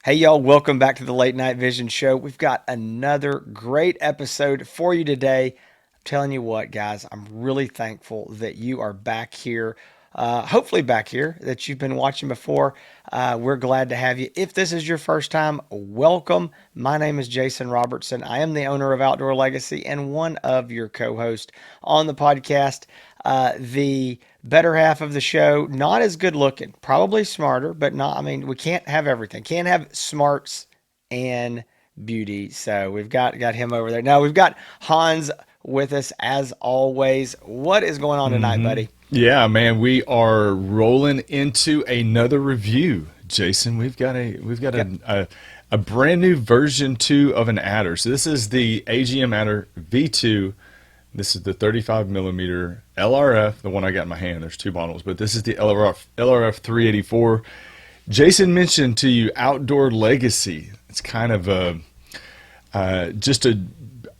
Hey, y'all, welcome back to the Late Night Vision Show. We've got another great episode for you today. I'm telling you what, guys, I'm really thankful that you are back here. Hopefully, back here, that you've been watching before. We're glad to have you. If this is your first time, welcome. My name is Jason Robertson. I am the owner of Outdoor Legacy and one of your co hosts on the podcast. The better half of the show, not as good looking, probably smarter, but not, I mean, we can't have everything. Can't have smarts and beauty. So we've got him over there. Now we've got Hans with us as always. What is going on tonight, buddy? Yeah, man, we are rolling into another review. Jason, we've got Yep. a brand new version 2 of an adder. So this is the AGM Adder V2. This is the 35 millimeter LRF, the one I got in my hand. There's two models, but this is the LRF 384. Jason mentioned to you Outdoor Legacy. It's kind of just a,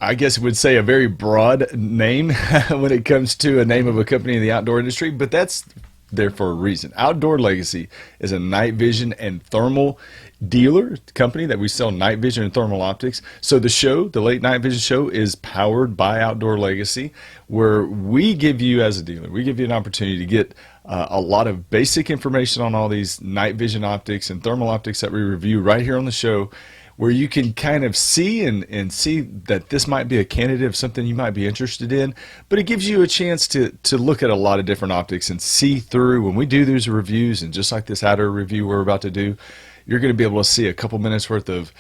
I guess would say, a very broad name when it comes to a name of a company in the outdoor industry, but that's there for a reason. Outdoor Legacy is a night vision and thermal dealer company that we sell night vision and thermal optics. So the show, the Late Night Vision Show, is powered by Outdoor Legacy, where we give you, as a dealer, we give you an opportunity to get a lot of basic information on all these night vision optics and thermal optics that we review right here on the show, where you can kind of see and see that this might be a candidate of something you might be interested in, but it gives you a chance to look at a lot of different optics and see through. When we do these reviews, and just like this Adder review we're about to do, you're going to be able to see a couple minutes worth of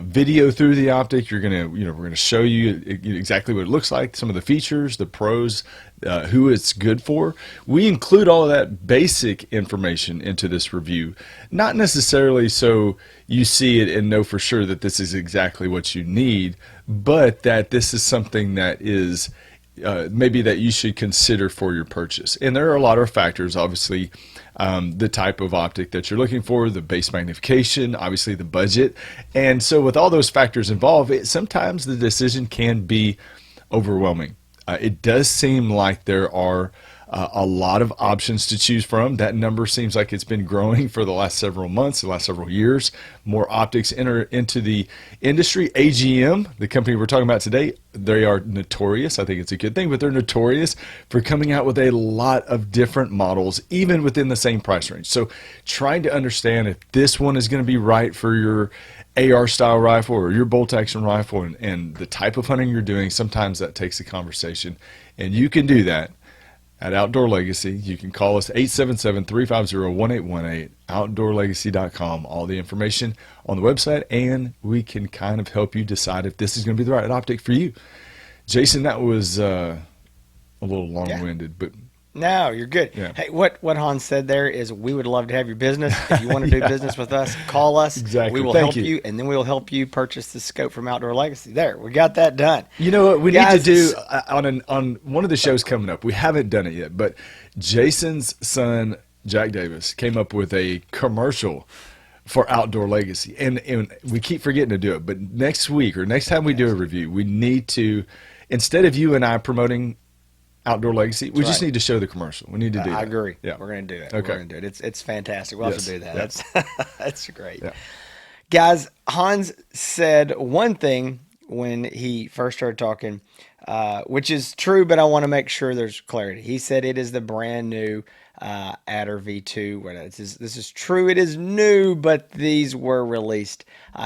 video through the optic. You're going to, we're going to show you exactly what it looks like, some of the features, the pros, who it's good for. We include all of that basic information into this review, not necessarily so you see it and know for sure that this is exactly what you need, but that this is something that is maybe that you should consider for your purchase. And there are a lot of factors, obviously, the type of optic that you're looking for, the base magnification, obviously the budget. And so with all those factors involved, sometimes the decision can be overwhelming. It does seem like there are a lot of options to choose from. That number seems like it's been growing for the last several months, the last several years. More optics enter into the industry. AGM, the company we're talking about today, they are notorious. I think it's a good thing, but they're notorious for coming out with a lot of different models, even within the same price range. So trying to understand if this one is going to be right for your AR style rifle or your bolt action rifle and the type of hunting you're doing, sometimes that takes a conversation. And you can do that at Outdoor Legacy. You can call us 877-350-1818, outdoorlegacy.com. All the information on the website, and we can kind of help you decide if this is going to be the right optic for you. Jason, that was a little long-winded, but No, you're good. yeah, Hey, what Hans said there is we would love to have your business. If you want to do yeah, business with us, call us. We exactly. will Thank help you. you, and then we will help you purchase the scope from Outdoor Legacy. There, we got that done. You know what we need to Guys, do on one of the shows coming up? We haven't done it yet, but Jason's son Jack Davis came up with a commercial for Outdoor Legacy, and we keep forgetting to do it. But next week or next time we do a review, we need to, instead of you and I promoting Outdoor Legacy, we that's just right. need to show the commercial. We need to do I that. agree. Yeah. We're going to do that. We're Okay. going to do it. It's fantastic. We'll have to Yes. do that. Yeah. That's that's great. Yeah. Guys, Hans said one thing when he first started talking, which is true, but I want to make sure there's clarity. He said it is the brand new Adder V2. This is true. It is new, but these were released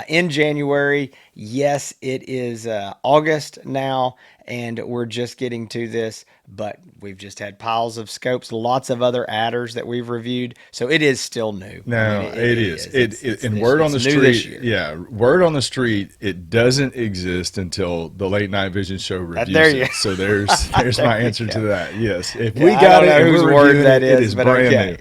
in January. Yes, it is August now, and we're just getting to this, but we've just had piles of scopes, lots of other adders that we've reviewed, so it is still new. I mean, No, it is. And this, word on it's the new this street, year. yeah, word on the street, it doesn't exist until the Late Night Vision Show There reviews you it. So there's there my you answer to go. that. Yes, if we Yeah, I got don't it know and whose we're word reviewing that it, it is, is but brand okay. new.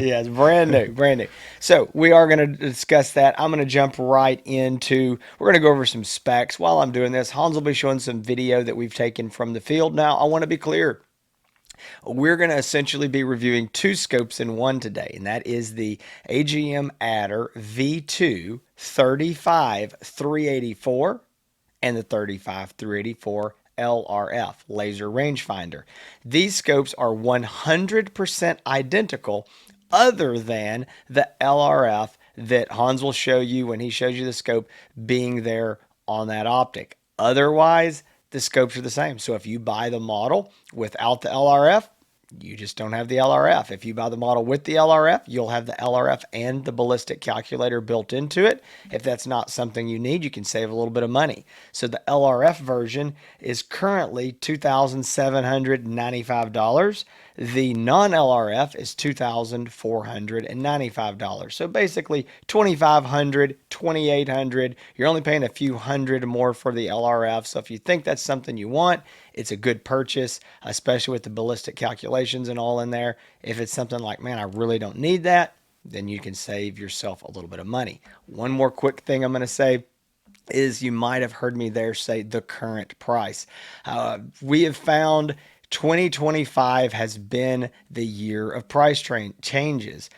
Yeah, it's brand new, brand new. So we are going to discuss that. I'm going to jump right into, we're going to go over some specs. While I'm doing this, Hans will be showing some video that we've taken from the field. Now, I want to be clear. We're going to essentially be reviewing two scopes in one today, and that is the AGM Adder V2 35 384 and the 35 384 LRF, laser rangefinder. These scopes are 100% identical other than the LRF that Hans will show you when he shows you the scope being there on that optic. Otherwise, the scopes are the same. So if you buy the model without the LRF, you just don't have the LRF. If you buy the model with the LRF, you'll have the LRF and the ballistic calculator built into it. If that's not something you need, you can save a little bit of money. So the LRF version is currently $2,795. The non-LRF is $2,495. So basically $2,500, $2,800. You're only paying a few hundred more for the LRF. So if you think that's something you want, it's a good purchase, especially with the ballistic calculations and all in there. If it's something like, man, I really don't need that, then you can save yourself a little bit of money. One more quick thing I'm going to say is you might have heard me there say the current price. We have found 2025 has been the year of price changes.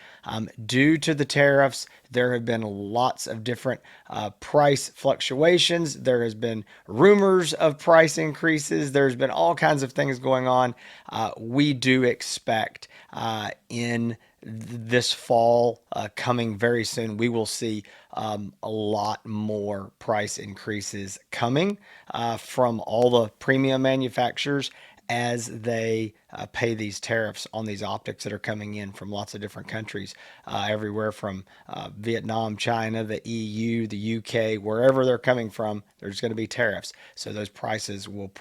Due to the tariffs, there have been lots of different price fluctuations. There has been rumors of price increases. There's been all kinds of things going on. We do expect in this fall coming very soon, we will see a lot more price increases coming from all the premium manufacturers as they pay these tariffs on these optics that are coming in from lots of different countries, everywhere from Vietnam, China, the EU, the UK, wherever they're coming from, there's going to be tariffs. So those prices will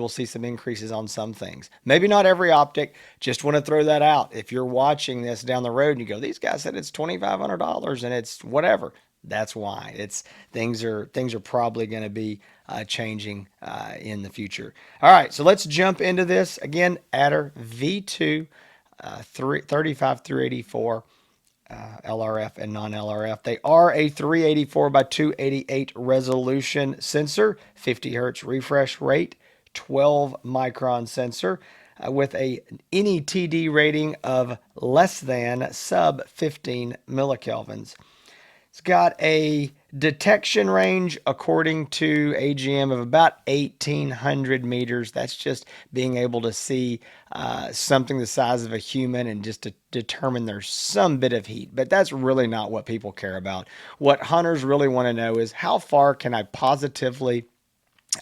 see some increases on some things. Maybe not every optic. Just want to throw that out. If you're watching this down the road and you go, these guys said it's $2,500 and it's whatever. That's why things are probably going to be changing in the future. All right, so let's jump into this again. Adder V2, 35 through 84. LRF and non-LRF. They are a 384 by 288 resolution sensor, 50 hertz refresh rate, 12 micron sensor with a NETD rating of less than sub 15 millikelvins. It's got a detection range, according to AGM, of about 1,800 meters. That's just being able to see something the size of a human and just to determine there's some bit of heat. But that's really not what people care about. What hunters really want to know is how far can I positively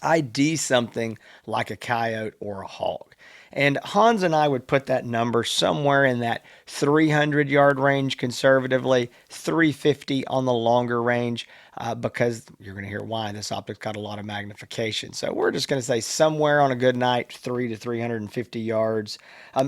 ID something like a coyote or a hawk. And Hans and I would put that number somewhere in that 300-yard range conservatively, 350 on the longer range, because you're going to hear why. This optic's got a lot of magnification. So we're just going to say somewhere on a good night, 3 to 350 yards.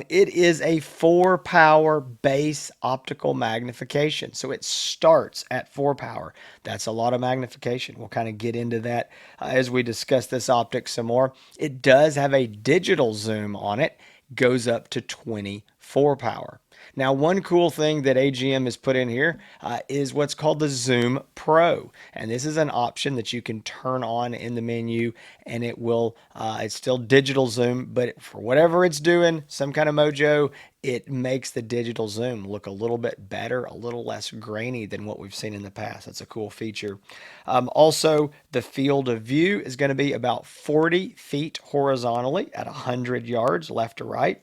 It is a 4-power base optical magnification. So it starts at 4 power. That's a lot of magnification. We'll kind of get into that as we discuss this optic some more. It does have a digital zoom on it, goes up to 24 power. Now, one cool thing that AGM has put in here is what's called the Zoom Pro. And this is an option that you can turn on in the menu, and it will, it's still digital zoom, but for whatever it's doing, some kind of mojo, it makes the digital zoom look a little bit better, a little less grainy than what we've seen in the past. That's a cool feature. Also, the field of view is going to be about 40 feet horizontally at 100 yards left to right.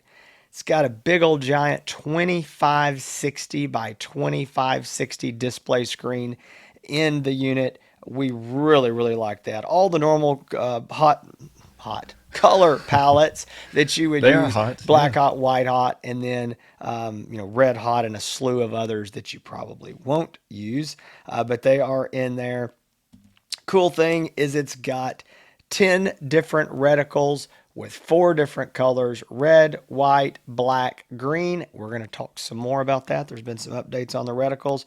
It's got a big old giant 2560 by 2560 display screen in the unit. We really, really like that. All the normal hot color palettes that you would They are use, hot. black Yeah. hot, white hot, and then red hot, and a slew of others that you probably won't use, but they are in there. Cool thing is it's got 10 different reticles with 4 different colors: red, white, black, green. We're going to talk some more about that. There's been some updates on the reticles.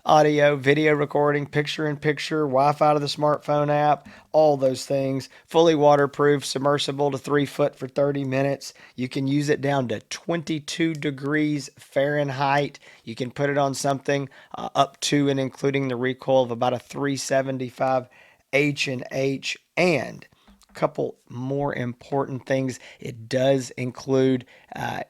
Audio, video recording, picture in picture, Wi-Fi to the smartphone app, all those things. Fully waterproof, submersible to 3 foot for 30 minutes. You can use it down to 22 degrees Fahrenheit. You can put it on something up to and including the recoil of about a 375 H&H. And a couple more important things: it does include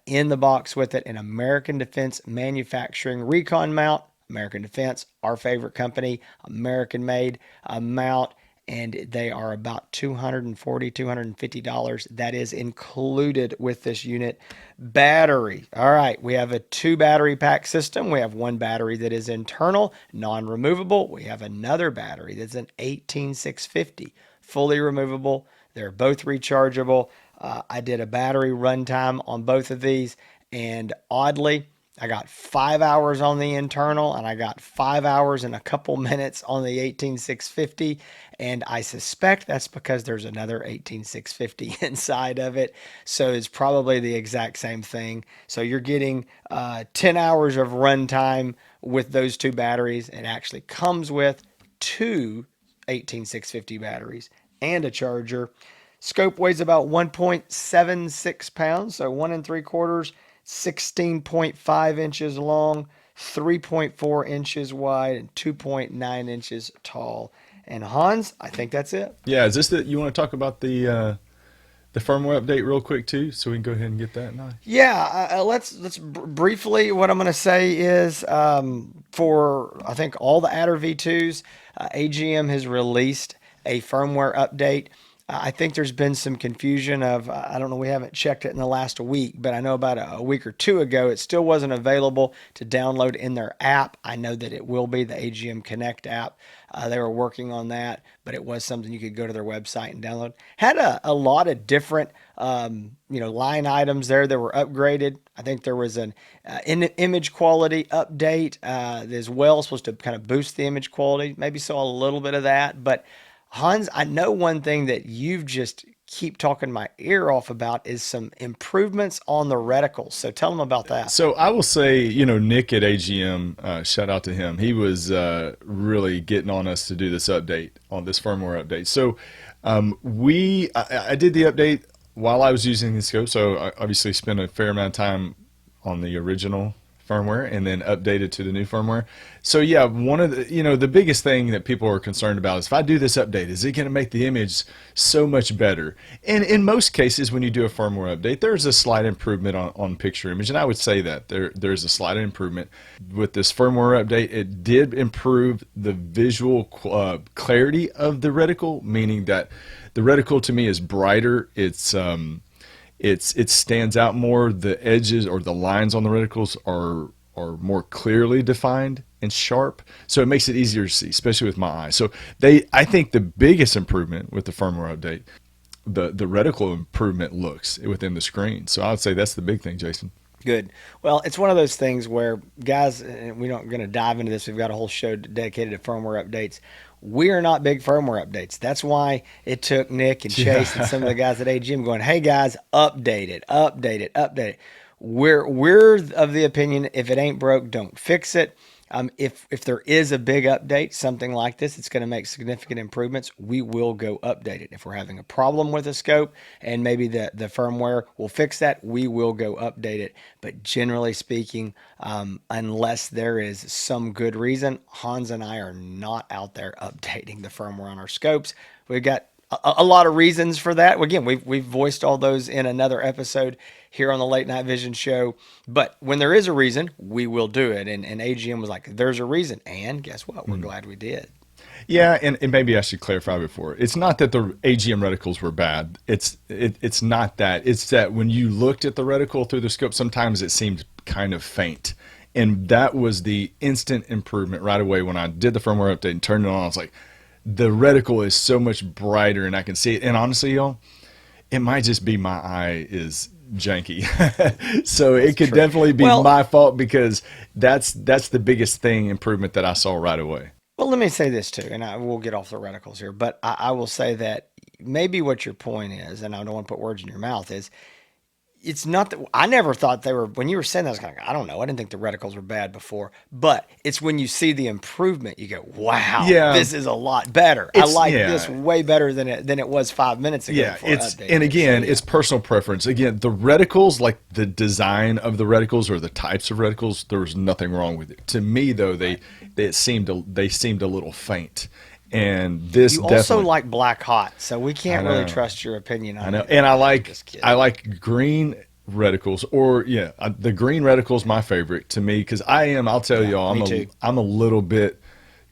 in the box with it an American Defense Manufacturing Recon mount. American Defense, our favorite company, American made mount. and they are about $240, $250. That is included with this unit. Battery. All right, we have a 2 battery pack system. We have one battery that is internal, non-removable. We have another battery that's an 18650, fully removable. They're both rechargeable. I did a battery runtime on both of these, and oddly, I got 5 hours on the internal, and I got 5 hours and a couple minutes on the 18650. And I suspect that's because there's another 18650 inside of it. So it's probably the exact same thing. So you're getting 10 hours of runtime with those 2 batteries. It actually comes with two 18650 batteries and a charger. Scope weighs about 1.76 pounds, so 1 3/4, 16.5 inches long, 3.4 inches wide, and 2.9 inches tall. And Hans, I think that's it. Yeah, is this the you want to talk about the firmware update real quick too, so we can go ahead and get that now? Yeah, let's briefly. What I'm going to say is, for I think all the Adder V2s, AGM has released a firmware update. I think there's been some confusion of, I don't know, we haven't checked it in the last week, but I know about a week or two ago, it still wasn't available to download in their app. I know that it will be the AGM Connect app. They were working on that, but it was something you could go to their website and download. Had a lot of different, line items there that were upgraded. I think there was an image quality update as well, supposed to kind of boost the image quality. Maybe saw a little bit of that, but Hans, I know one thing that you've just keep talking my ear off about is some improvements on the reticles. So tell them about that. So I will say, Nick at AGM, shout out to him. He was really getting on us to do this update, on this firmware update. So I did the update while I was using the scope. So I obviously spent a fair amount of time on the original firmware and then updated to the new firmware. So yeah, one of the biggest thing that people are concerned about is, if I do this update, is it going to make the image so much better? And in most cases, when you do a firmware update, there's a slight improvement on picture image, and I would say that there's a slight improvement with this firmware update. It did improve the visual clarity of the reticle, meaning that the reticle to me is brighter. It stands out more. The edges or the lines on the reticles are more clearly defined and sharp, so it makes it easier to see, especially with my eye. So I think the biggest improvement with the firmware update, the reticle improvement looks within the screen. So I would say that's the big thing, Jason. Good. Well, it's one of those things where, guys, and we're not going to dive into this. We've got a whole show dedicated to firmware updates. We are not big firmware updates. That's why it took Nick and Chase and some of the guys at AGM going, "Hey guys, update it, update it, update it." We're of the opinion, if it ain't broke, don't fix it. If there is a big update, something like this, it's going to make significant improvements, we will go update it. If we're having a problem with a scope and maybe the firmware will fix that, we will go update it. But generally speaking, unless there is some good reason, Hans and I are not out there updating the firmware on our scopes. We've got a lot of reasons for that. Again, we've voiced all those in another episode here on the Late Night Vision show. But when there is a reason, we will do it. And AGM was like, "There's a reason." And guess what? We're glad we did. Yeah, and maybe I should clarify before. It's not that the AGM reticles were bad. It's not that. It's that when you looked at the reticle through the scope, sometimes it seemed kind of faint. And that was the instant improvement right away when I did the firmware update and turned it on. I was like, the reticle is so much brighter and I can see it. And honestly, y'all, it might just be my eye is janky. So it could definitely be my fault, because that's the biggest improvement that I saw right away. Well, let me say this too, and I will get off the reticles here, but I will say that maybe what your point is, and I don't want to put words in your mouth, is it's not that I never thought they were, when you were saying that, I was kind of, I don't know, I didn't think the reticles were bad before, but it's when you see the improvement, you go, wow, Yeah, this is a lot better. I like this way better than it was 5 minutes ago. yeah. Before I It's updated and it. again, So, it's personal preference. Again, the reticles, like the design of the reticles or the types of reticles, there was nothing wrong with it. To me, though, they seemed a little faint. And this you also definitely, like black hot, so we can't I really know. trust your opinion on I know, it. and Just kidding. I like green reticles, or the green reticles my favorite to me, because I'll tell y'all, me too. I'm a little bit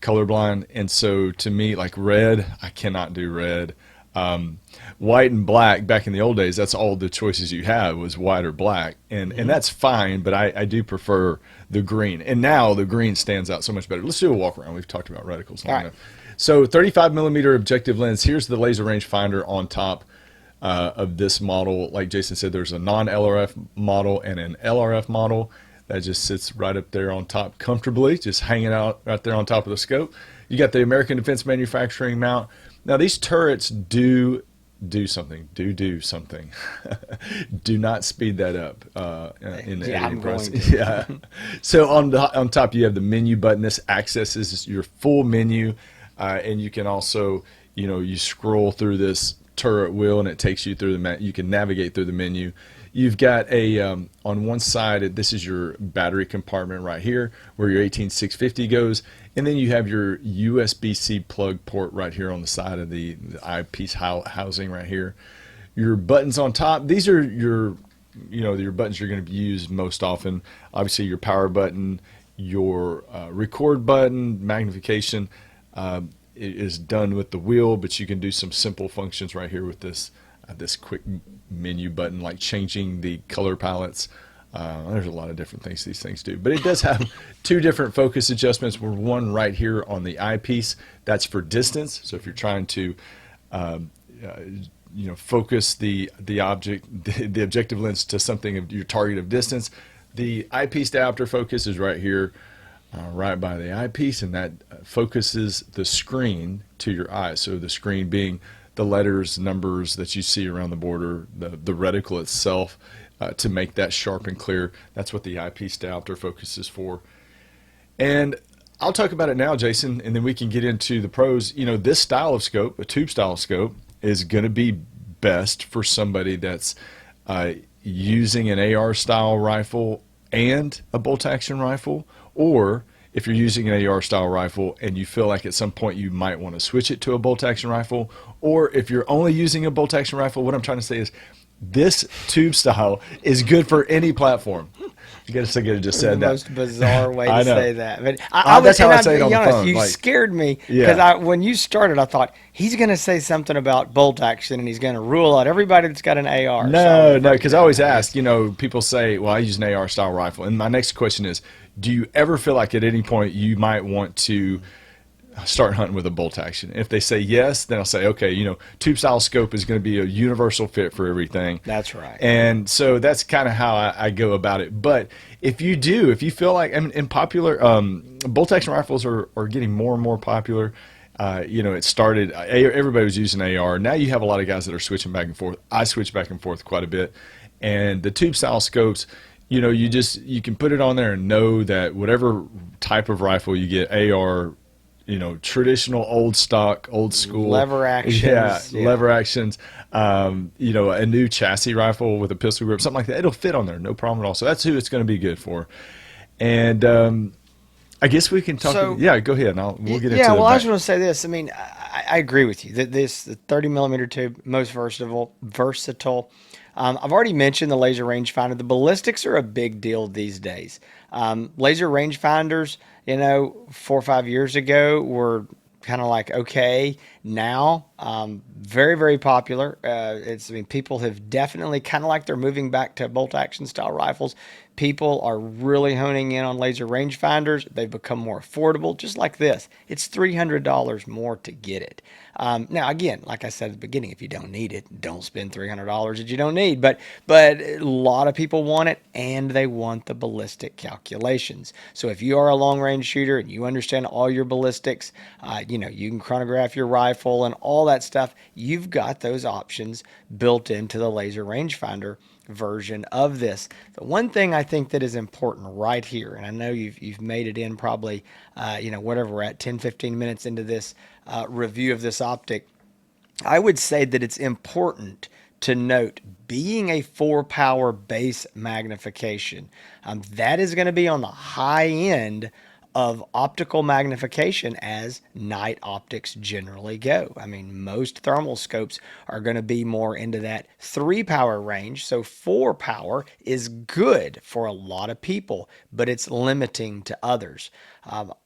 colorblind, and so to me, like red, I cannot do red. Um, White and black back in the old days, that's all the choices you had was white or black, and that's fine. But I do prefer the green, and now the green stands out so much better. Let's do a walk around. We've talked about reticles All long right. enough. So 35 millimeter objective lens. Here's the laser rangefinder on top of this model. Like Jason said, there's a non-LRF model and an LRF model that just sits right up there on top comfortably, just hanging out right there on top of the scope. You got the American Defense Manufacturing mount. Now these turrets do something. Do something. Do not speed that up in the Yeah, editing I'm going process. to. Yeah. So on top you have the menu button. This accesses your full menu, and you can also you scroll through this turret wheel and it takes you through you can navigate through the menu. You've got a on one side, this is your battery compartment right here where your 18650 goes, and then you have your USB-C plug port right here on the side of the eyepiece housing right here. Your buttons on top, these are your buttons you're going to use most often. Obviously your power button, your record button, magnification is done with the wheel, but you can do some simple functions right here with this quick menu button, like changing the color palettes. There's a lot of different things these things do, but it does have two different focus adjustments. One right here on the eyepiece, that's for distance. So if you're trying to focus the objective lens to something of your target of distance, the eyepiece diopter focus is right here, right by the eyepiece, and that focuses the screen to your eye. So the screen being the letters, numbers that you see around the border, the reticle itself, to make that sharp and clear. That's what the eyepiece diopter focuses for. And I'll talk about it now, Jason, and then we can get into the pros. This style of scope, a tube style scope, is going to be best for somebody that's using an AR style rifle and a bolt action rifle, or if you're using an AR style rifle and you feel like at some point you might want to switch it to a bolt action rifle, or if you're only using a bolt action rifle. What I'm trying to say is this tube style is good for any platform. I guess I could have just said The that. most bizarre way I to know. say that. But I was, That's how and I I'll say it on be the honest, phone. you Like, scared me yeah. because when you started, I thought he's going to say something about bolt action and he's going to rule out everybody that's got an AR. So No, I'll no, break because it I down always now. ask, people say, well, I use an AR style rifle. And my next question is, do you ever feel like at any point you might want to start hunting with a bolt action? If they say yes, then I'll say, okay, tube style scope is going to be a universal fit for everything. That's right. And so that's kind of how I go about it. But if you feel like, I mean, in popular, bolt action rifles are getting more and more popular. It started, everybody was using AR. Now you have a lot of guys that are switching back and forth. I switch back and forth quite a bit. And the tube style scopes, you can put it on there and know that whatever type of rifle you get, AR, traditional old stock, old school Lever actions. yeah. Lever actions, a new chassis rifle with a pistol grip, something like that. It'll fit on there, no problem at all. So that's who it's going to be good for. And I guess we can talk. So Yeah, go ahead, and we'll get into yeah, the well, I back. just want to say this. I mean, I agree with you that the 30 millimeter tube most versatile. I've already mentioned the laser rangefinder. The ballistics are a big deal these days. Laser rangefinders, 4 or 5 years ago were kind of like okay. Now, very very popular. People have definitely kind of like they're moving back to bolt action style rifles. People are really honing in on laser rangefinders. They've become more affordable, just like this. It's $300 more to get it. Now, again, like I said at the beginning, if you don't need it, don't spend $300 that you don't need. But a lot of people want it, and they want the ballistic calculations. So if you are a long range shooter and you understand all your ballistics, you can chronograph your rifle and all that stuff. You've got those options built into the laser rangefinder version of this. The one thing I think that is important right here, and I know you've made it in probably, whatever we're at, 10, 15 minutes into this review of this optic, I would say that it's important to note being a 4 power base magnification. That is going to be on the high end of optical magnification as night optics generally go. I mean, most thermal scopes are going to be more into that 3 power range. So 4 power is good for a lot of people, but it's limiting to others.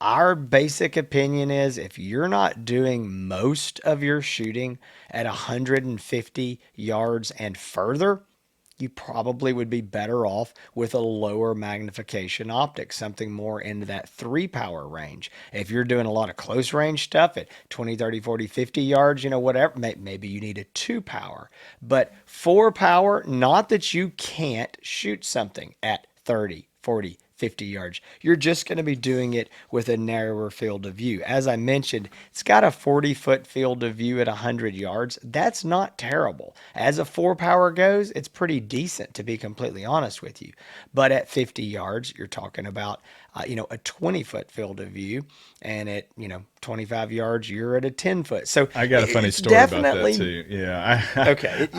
Our basic opinion is if you're not doing most of your shooting at 150 yards and further, you probably would be better off with a lower magnification optic, something more into that 3 power range. If you're doing a lot of close range stuff at 20, 30, 40, 50 yards, whatever, maybe you need a 2 power. But 4 power, not that you can't shoot something at 30, 40, 50 yards. You're just going to be doing it with a narrower field of view. As I mentioned, it's got a 40-foot field of view at 100 yards. That's not terrible. As a 4 power goes, it's pretty decent, to be completely honest with you. But at 50 yards, you're talking about a 20-foot field of view, and at 25 yards, you're at a 10-foot. So I got a funny it's story about that definitely too. Yeah. okay.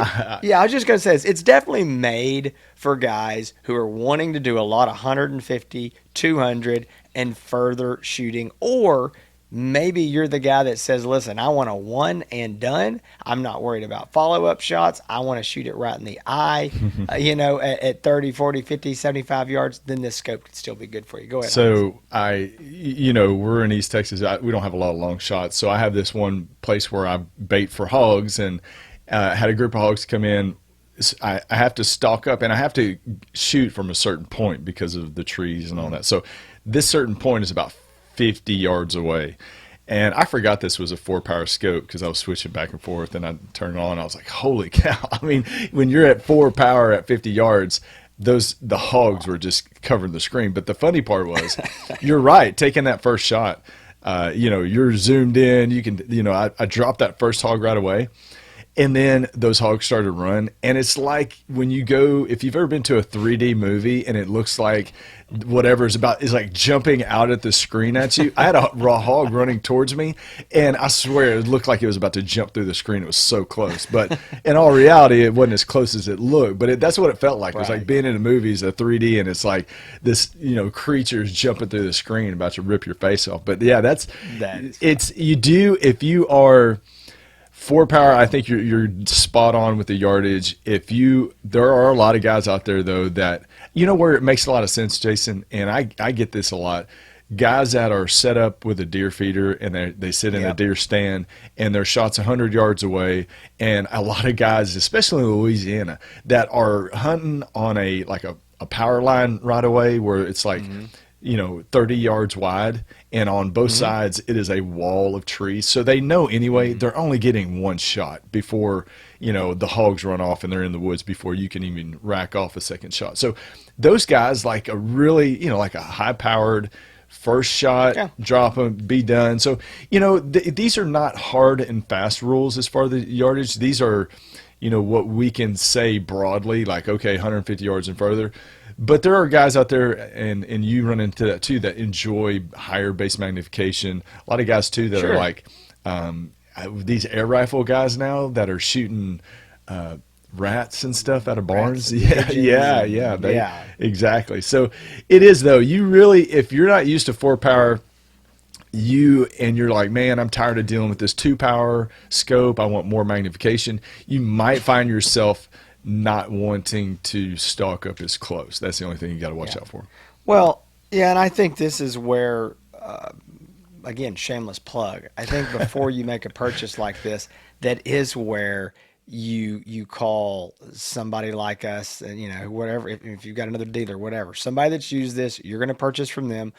Yeah, I was just going to say this. It's definitely made for guys who are wanting to do a lot of 150, 200, and further shooting. Or maybe you're the guy that says, listen, I want a one and done. I'm not worried about follow up shots. I want to shoot it right in the eye, at 30, 40, 50, 75 yards. Then this scope could still be good for you. Go ahead, Hans. So we're in East Texas. We don't have a lot of long shots. So I have this one place where I bait for hogs, and had a group of hogs come in. I have to stalk up, and I have to shoot from a certain point because of the trees and all that. So this certain point is about 50 yards away. And I forgot this was a 4 power scope because I was switching back and forth, and I turned it on. I was like, holy cow. I mean, when you're at 4 power at 50 yards, the hogs were just covering the screen. But the funny part was, you're right, taking that first shot, you're zoomed in. You can, I dropped that first hog right away. And then those hogs started to run. And it's like when you go, if you've ever been to a 3D movie and it looks like whatever is like jumping out at the screen at you. I had a raw hog running towards me, and I swear it looked like it was about to jump through the screen. It was so close. But in all reality, it wasn't as close as it looked. But that's what it felt like. It was like being in the movies, a 3D, and it's like this, creature's jumping through the screen about to rip your face off. But yeah, if you are 4 power, I think you're spot on with the yardage. There are a lot of guys out there though that where it makes a lot of sense, Jason, and I get this a lot. Guys that are set up with a deer feeder and they sit in a deer stand and their shot's 100 yards away, and a lot of guys, especially in Louisiana, that are hunting on a power line right away where it's like 30 yards wide, and on both sides it is a wall of trees. So they know anyway they're only getting one shot before the hogs run off and they're in the woods before you can even rack off a second shot. So those guys like a really like a high powered first shot, drop them, be done. So these are not hard and fast rules as far as the yardage. These are what we can say broadly, like, okay, 150 yards and further. But there are guys out there, and you run into that too, that enjoy higher base magnification. A lot of guys too that are like these air rifle guys now that are shooting rats and stuff out of barns. Exactly. So it is though. You really, if you're not used to 4 power, you're like, man, I'm tired of dealing with this 2 power scope. I want more magnification. You might find yourself not wanting to stalk up as close. That's the only thing you got to watch out for. Well, yeah, and I think this is where, again, shameless plug. I think before you make a purchase like this, that is where you call somebody like us, and whatever. If you've got another dealer, whatever, somebody that's used this, you're going to purchase from them.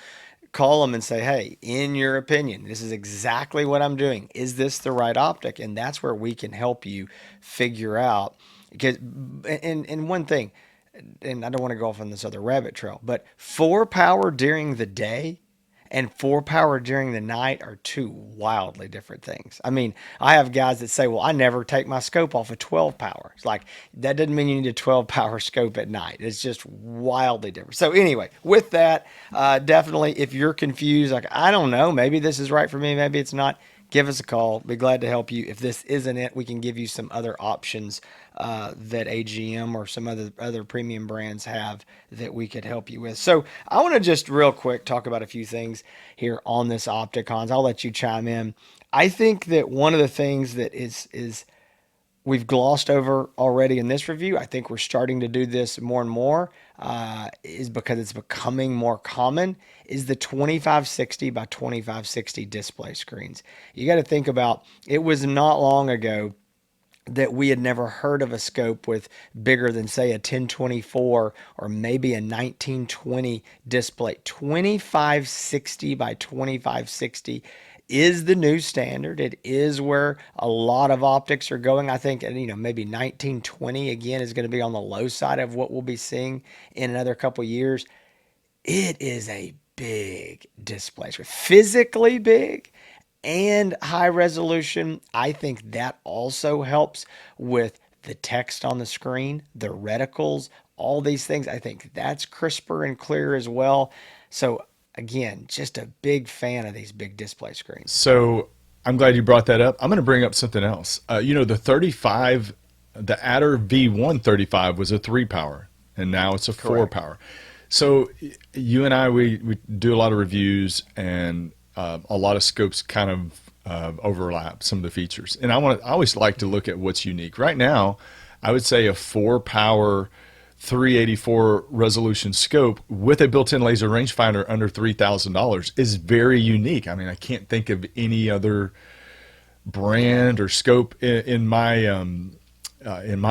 Call them and say, hey, in your opinion, this is exactly what I'm doing. Is this the right optic? And that's where we can help you figure out. Because, and one thing, and I don't want to go off on this other rabbit trail, but 4 power during the day and 4 power during the night are two wildly different things. I mean, I have guys that say, well, I never take my scope off of 12 power. It's like, that doesn't mean you need a 12 power scope at night. It's just wildly different. So anyway, with that, definitely if you're confused, like, I don't know, maybe this is right for me, maybe it's not, give us a call. Be glad to help you. If this isn't it, we can give you some other options that AGM or some other premium brands have that we could help you with. So I want to just real quick talk about a few things here on this Opticons. I'll let you chime in. I think that one of the things that is we've glossed over already in this review. I think we're starting to do this more and more, is because it's becoming more common, is the 2560 by 2560 display screens. You got to think about it was not long ago that we had never heard of a scope with bigger than say a 1024 or maybe a 1920 display. 2560 by 2560 is the new standard. It is where a lot of optics are going. I think, maybe 1920 again is going to be on the low side of what we'll be seeing in another couple years. It is a big display screen, physically big and high resolution. I think that also helps with the text on the screen, the reticles, all these things. I think that's crisper and clear as well. So again, just a big fan of these big display screens. So I'm glad you brought that up. I'm going to bring up something else. The 35, the Adder V1 35 was a 3 power, and now it's a 4 power. So you and I, we do a lot of reviews, and a lot of scopes kind of overlap some of the features. And I always like to look at what's unique. Right now, I would say a 4 power 384 resolution scope with a built-in laser rangefinder under $3,000 is very unique. I mean, I can't think of any other brand or scope in my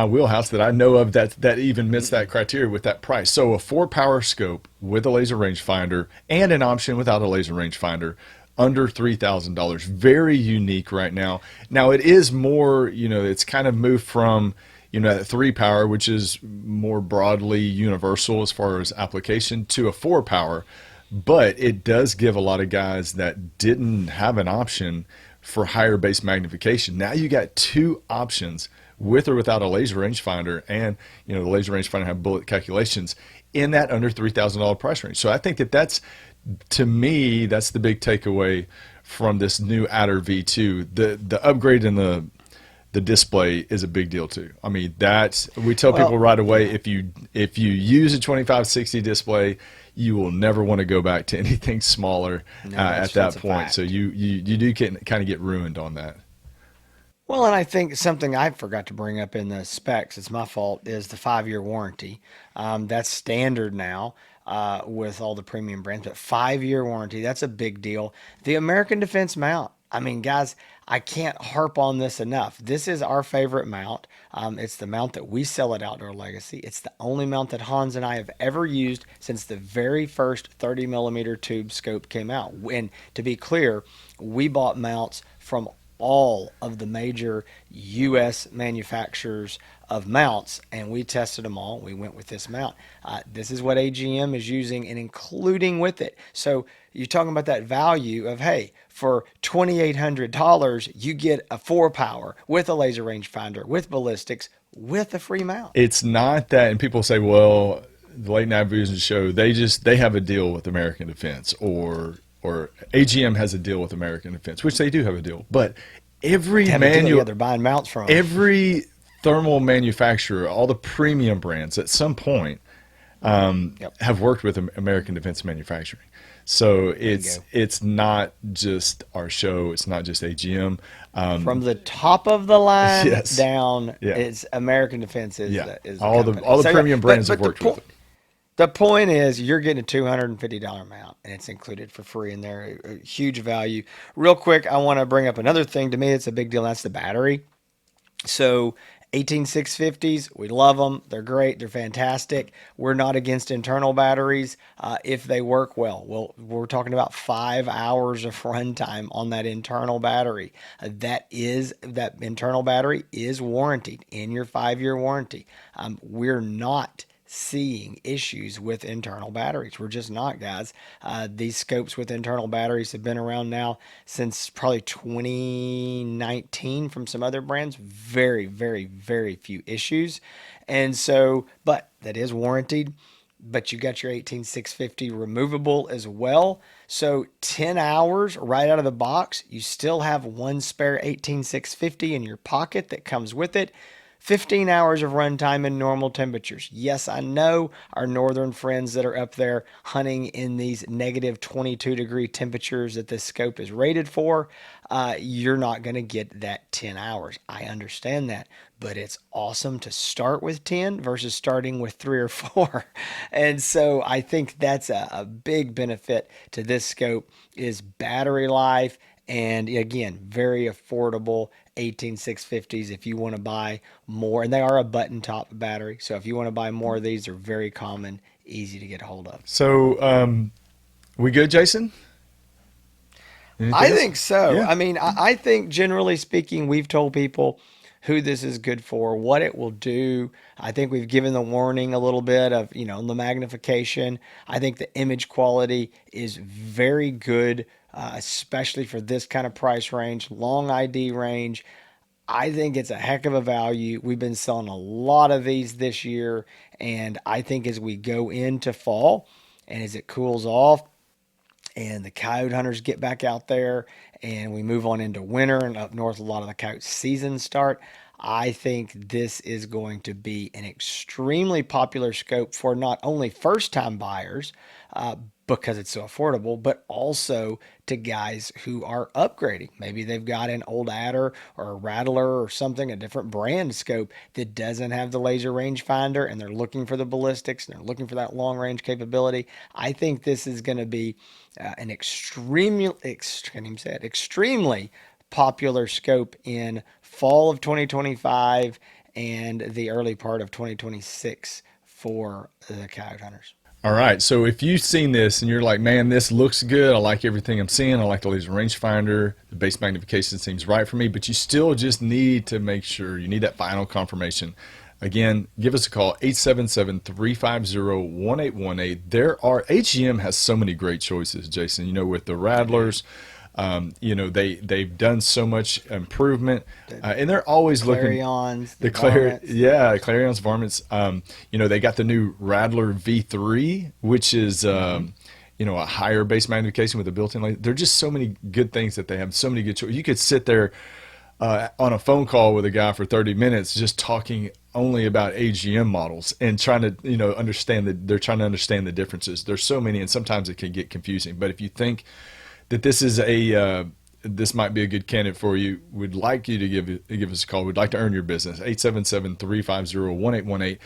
wheelhouse that I know of that even meets that criteria with that price. So a 4 power scope with a laser rangefinder and an option without a laser rangefinder under $3,000. Very unique right now. Now it is more, it's kind of moved from, that 3 power, which is more broadly universal as far as application, to a 4 power. But it does give a lot of guys that didn't have an option for higher base magnification. Now you got two options with or without a laser rangefinder, and the laser rangefinder have bullet calculations in that under $3,000 price range. So I think to me, that's the big takeaway from this new Adder V2. The upgrade in the display is a big deal too. I mean, we tell people right away, if you use a 2560 display, you will never want to go back to anything smaller at that point. So you do kind of get ruined on that. Well, and I think something I forgot to bring up in the specs, it's my fault, is the 5-year warranty. That's standard now with all the premium brands, but 5-year warranty, that's a big deal. The American Defense mount. I mean, guys, I can't harp on this enough. This is our favorite mount. It's the mount that we sell at Outdoor Legacy. It's the only mount that Hans and I have ever used since the very first 30 millimeter tube scope came out. And to be clear, we bought mounts from all of the major U.S. manufacturers of mounts, and we tested them all. We went with this mount. This is what AGM is using and including with it. So you're talking about that value of, hey, for $2,800, you get a 4 power with a laser rangefinder, with ballistics, with a free mount. It's not that, and people say, well, the late night vision show, they have a deal with American Defense, or AGM has a deal with American Defense, which they do have a deal. But every they're buying mounts from every thermal manufacturer, all the premium brands at some point have worked with American Defense Manufacturing. So it's not just our show. It's not just AGM. From the top of the line yes. down, Yeah. it's American Defense is all the premium brands have worked with it. The point is, you're getting a $250 mount, and it's included for free in there. A huge value. Real quick, I want to bring up another thing. To me, it's a big deal. That's the battery. So 18650s, we love them. They're great. They're fantastic. We're not against internal batteries if they work well. Well, we're talking about 5 hours of runtime on that internal battery. That internal battery is warranted in your 5-year warranty. We're not seeing issues with internal batteries. We're just not, guys. These scopes with internal batteries have been around now since probably 2019 from some other brands. Very, very, very few issues. And so, but that is warranted. but you got your 18650 removable as well. So 10 hours right out of the box, you still have one spare 18650 in your pocket that comes with it. 15 hours of runtime in normal temperatures. Yes, I know our northern friends that are up there hunting in these negative 22-degree temperatures that this scope is rated for. You're not going to get that 10 hours. I understand that, but it's awesome to start with 10 versus starting with 3 or 4. And so I think that's a big benefit to this scope is battery life, and again, very affordable 18650s if you want to buy more. And they are a button top battery. So if you want to buy more of these, they're very common, easy to get a hold of. So, we good, Jason? Anything I else? think so. Yeah. I mean, I think generally speaking, we've told people who this is good for, what it will do. I think we've given the warning a little bit of, the magnification. I think the image quality is very good, especially for this kind of price range, long ID range. I think it's a heck of a value. We've been selling a lot of these this year, and I think as we go into fall and as it cools off, and the coyote hunters get back out there and we move on into winter and up north a lot of the coyote seasons start. I think this is going to be an extremely popular scope for not only first time buyers, because it's so affordable, but also to guys who are upgrading. Maybe they've got an old Adder or a Rattler or something, a different brand scope that doesn't have the laser rangefinder, and they're looking for the ballistics and they're looking for that long range capability. I think this is going to be an extremely popular scope in fall of 2025 and the early part of 2026 for the coyote hunters. All right. So if you've seen this and you're like, man, this looks good. I like everything I'm seeing. I like the laser rangefinder. The base magnification seems right for me, but you still just need to make sure you need that final confirmation. Again, give us a call, 877-350-1818. AGM has so many great choices, Jason, with the Rattlers. They've done so much improvement, The and they're always looking. Clarions, the The Claire, varmints. yeah, Clarion's varmints. They got the new Rattler V3, which is a higher base magnification with a built-in laser. There are just so many good things that they have. So many good choices. You could sit there on a phone call with a guy for 30 minutes just talking only about AGM models and trying to understand that they're trying to understand the differences. There's so many, and sometimes it can get confusing. But if you think that this might be a good candidate for you, we'd like you to give us a call. We'd like to earn your business. 877-350-1818.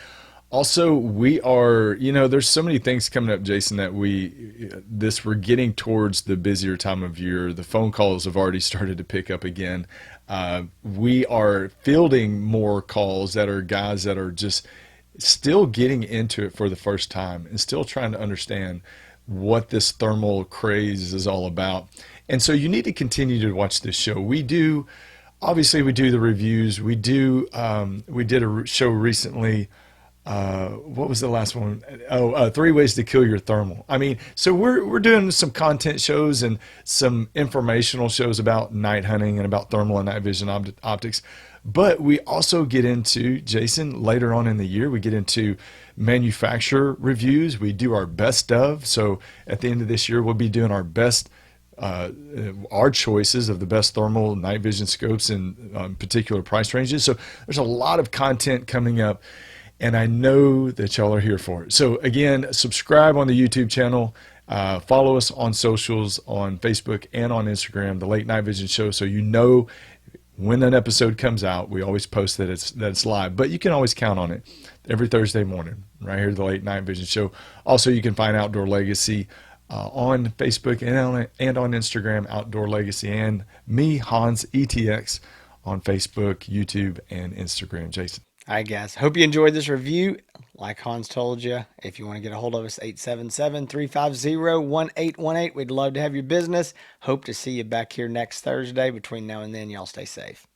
Also, we are, there's so many things coming up, Jason, that we're getting towards the busier time of year. The phone calls have already started to pick up again. We are fielding more calls that are guys that are just still getting into it for the first time and still trying to understand what this thermal craze is all about. And so you need to continue to watch this show. We do the reviews. We did a show recently. What was the last one? Oh, 3 ways to kill your thermal. I mean, so we're doing some content shows and some informational shows about night hunting and about thermal and night vision optics. But we also get into, Jason, later on in the year, we get into manufacturer reviews. We do our best of. So at the end of this year, we'll be doing our best, our choices of the best thermal night vision scopes in particular price ranges. So there's a lot of content coming up, and I know that y'all are here for it. So again, subscribe on the YouTube channel. Follow us on socials, on Facebook and on Instagram, the Late Night Vision Show, so when an episode comes out. We always post that it's live, but you can always count on it every Thursday morning, right here, the Late Night Vision Show. Also, you can find Outdoor Legacy on Facebook and on Instagram, Outdoor Legacy, and me, Hans ETX, on Facebook, YouTube, and Instagram. Jason. All right, guys. Hope you enjoyed this review. Like Hans told you, if you want to get a hold of us, 877-350-1818. We'd love to have your business. Hope to see you back here next Thursday. Between now and then, y'all stay safe.